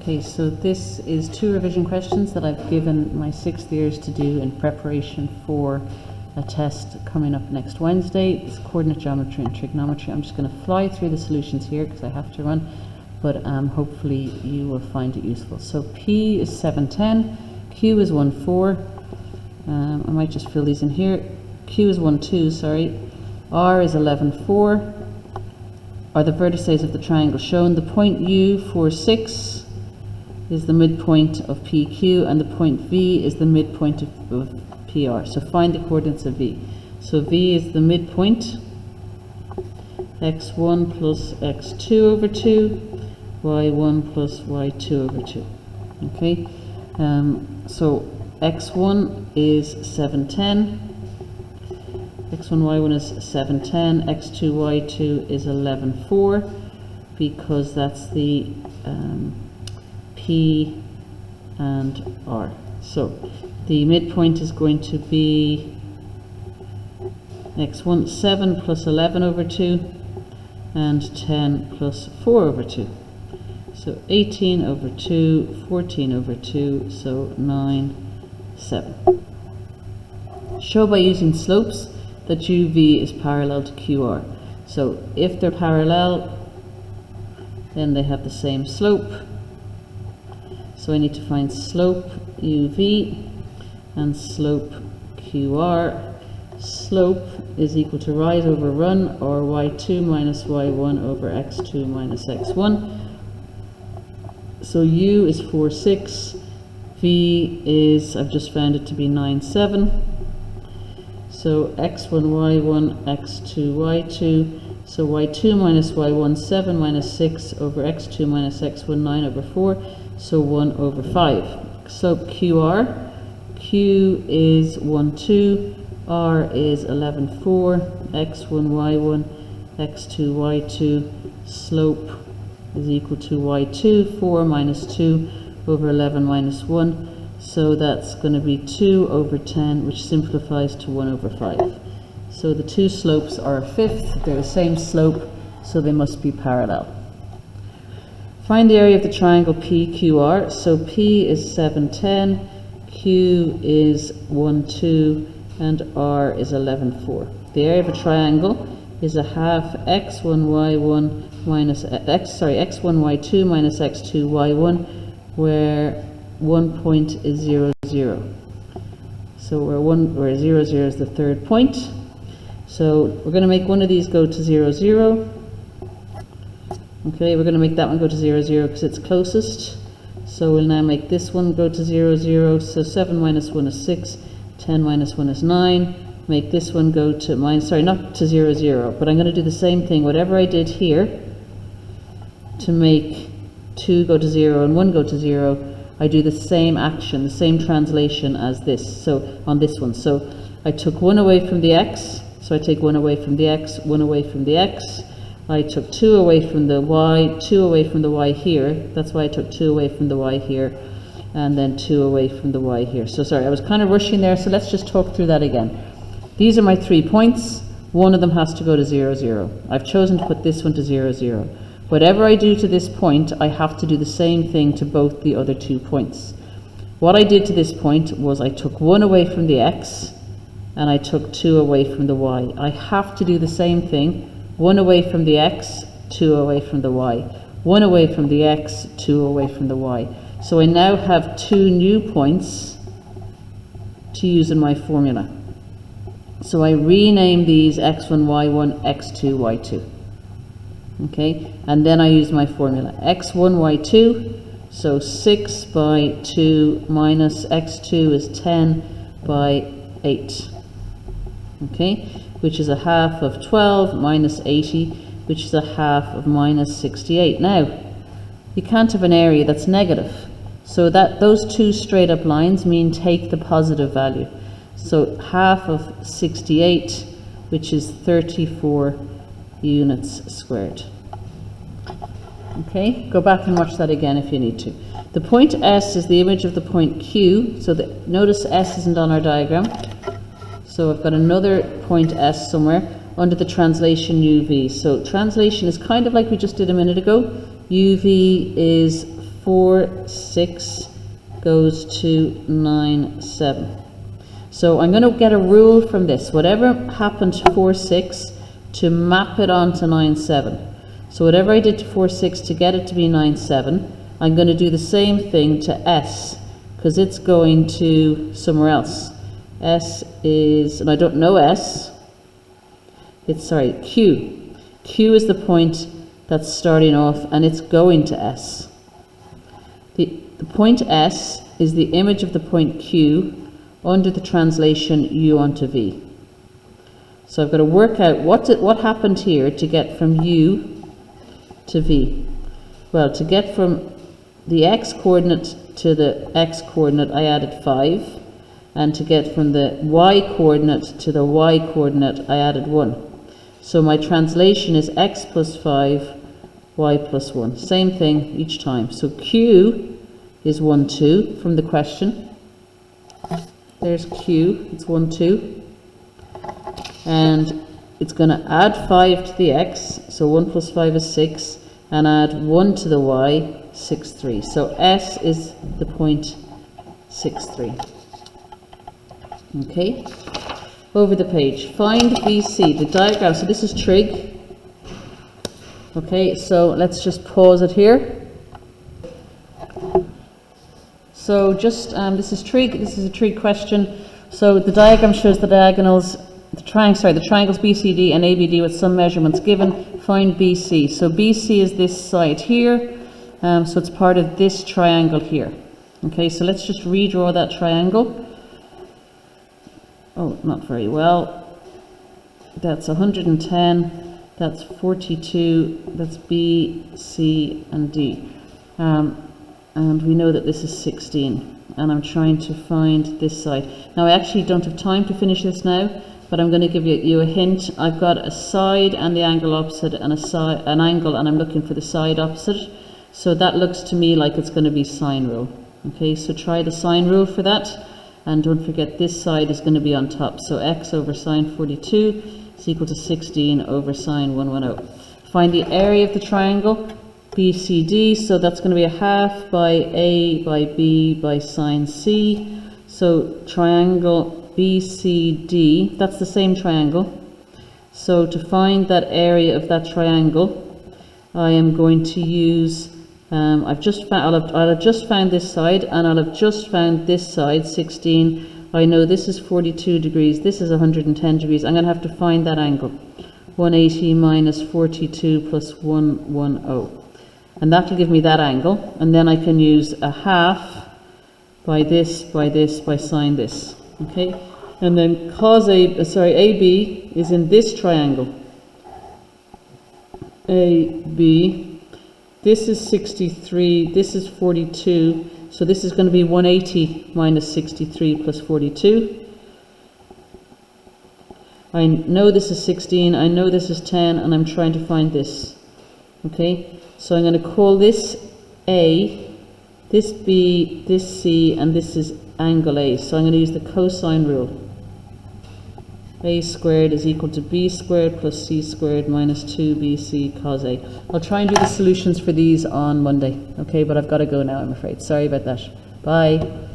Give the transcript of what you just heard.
Okay, so this is 2 revision questions that I've given my 6th years to do in preparation for a test coming up next Wednesday. It's coordinate geometry and trigonometry. I'm just going to fly through the solutions here because I have to run, but hopefully you will find it useful. So P is 710, Q is 14, I might just fill these in here. Q is 12, sorry. R is 11,4. Are the vertices of the triangle shown? The point U, 4, 6 is the midpoint of PQ, and the point V is the midpoint of PR. So find the coordinates of V. So V is the midpoint, x1 plus x2 over 2, y1 plus y2 over 2. Okay, so x1 is 710, x1, y1 is 710, x2, y2 is 11,4, because that's the P and R. So the midpoint is going to be x1, 7 plus 11 over 2, and 10 plus 4 over 2. So 18 over 2, 14 over 2, so 9, 7. Show by using slopes that UV is parallel to QR. So if they're parallel, then they have the same slope. So I need to find slope UV and slope QR. Slope is equal to rise over run, or y2 minus y1 over x2 minus x1. So U is 4, 6. V is, I've just found it to be 9, 7. So x1, y1, x2, y2. So y2 minus y1, 7 minus 6 over x2 minus x1, 9 over 4. So 1 over 5. Slope QR. Q is 1, 2. R is 11, 4. x1, y1, x2, y2. Slope is equal to y2, 4 minus 2 over 11 minus 1. So that's going to be 2 over 10, which simplifies to 1 over 5. So the two slopes are a fifth. They're the same slope, so they must be parallel. Find the area of the triangle PQR. So P is 710, Q is 12, and R is 11,4. The area of a triangle is a half x1, y1 minus x1, y2 minus x2, y1, where one point is 0, 0. So where 0, 0 is the third point. So we're going to make one of these go to 0, 0. Okay, we're going to make that one go to 0, 0 because it's closest. So we'll now make this one go to 0, 0. So 7 minus 1 is 6, 10 minus 1 is 9. Make this one go to not to 0, 0, but I'm going to do the same thing. Whatever I did here to make 2 go to 0 and 1 go to 0, I do the same action, the same translation as this. So on this one, so I took 1 away from the x, so I take 1 away from the x, 1 away from the x. I took 2 away from the y, 2 away from the y here. That's why I took 2 away from the y here, and then 2 away from the y here. So sorry, I was kind of rushing there, so let's just talk through that again. These are my 3 points. One of them has to go to 0, 0. I've chosen to put this one to 0, 0. Whatever I do to this point, I have to do the same thing to both the other 2 points. What I did to this point was I took 1 away from the x, and I took 2 away from the y. I have to do the same thing. 1 away from the x, 2 away from the y. 1 away from the x, 2 away from the y. So I now have 2 new points to use in my formula. So I rename these x1, y1, x2, y2. Okay, and then I use my formula. x1, y2, so 6 by 2 minus x2 is 10 by 8. Okay, which is a half of 12 minus 80, which is a half of minus 68. Now, you can't have an area that's negative. So that those 2 straight up lines mean take the positive value. So half of 68, which is 34 units squared. Okay, go back and watch that again if you need to. The point S is the image of the point Q. So notice S isn't on our diagram. So I've got another point S somewhere under the translation UV. So translation is kind of like we just did a minute ago. UV is 4, 6 goes to 9, 7. So I'm going to get a rule from this. Whatever happened to 4, 6, to map it onto 9, 7. So whatever I did to 4, 6 to get it to be 9, 7, I'm going to do the same thing to S, because it's going to somewhere else. S is, and I don't know S, it's, sorry, Q. Q is the point that's starting off, and it's going to S. The point S is the image of the point Q under the translation U onto V. So I've got to work out what happened here to get from U to V. Well, to get from the X coordinate to the X coordinate, I added 5. And to get from the Y coordinate to the Y coordinate, I added 1. So my translation is X plus 5, Y plus 1. Same thing each time. So Q is 1, 2 from the question. There's Q, it's 1, 2. And it's going to add 5 to the X, so 1 plus 5 is 6, and add 1 to the Y, 6, 3. So S is the point 6, 3. Okay, over the page. Find BC, the diagram. So this is trig. Okay, so let's just pause it here. So just, this is trig, this is a trig question. So the diagram shows the diagonals, the triangles BCD and ABD with some measurements given. Find BC. So BC is this side here, so it's part of this triangle here. Okay, so let's just redraw that triangle. Oh, not very well. That's 110, that's 42, that's B, C, and D. And we know that this is 16, and I'm trying to find this side. Now, I actually don't have time to finish this now, but I'm going to give you a hint. I've got a side and the angle opposite, and an angle, and I'm looking for the side opposite. So that looks to me like it's going to be sine rule. Okay, so try the sine rule for that. And don't forget, this side is going to be on top. So x over sine 42 is equal to 16 over sine 110. Find the area of the triangle BCD. So that's going to be a half by A by B by sine C. So triangle BCD, that's the same triangle. So to find that area of that triangle, I am going to use, I'll have just found this side, and I'll have just found this side, 16. I know this is 42 degrees, this is 110 degrees. I'm going to have to find that angle. 180 minus 42 plus 110. And that will give me that angle. And then I can use a half by this, by sine this. Okay? And then cos AB is in this triangle. AB. This is 63, this is 42, so this is going to be 180 minus 63 plus 42. I know this is 16, I know this is 10, and I'm trying to find this. Okay, so I'm going to call this A, this B, this C, and this is angle A. So I'm going to use the cosine rule. A squared is equal to B squared plus C squared minus 2BC cos A. I'll try and do the solutions for these on Monday, okay, but I've got to go now, I'm afraid. Sorry about that. Bye.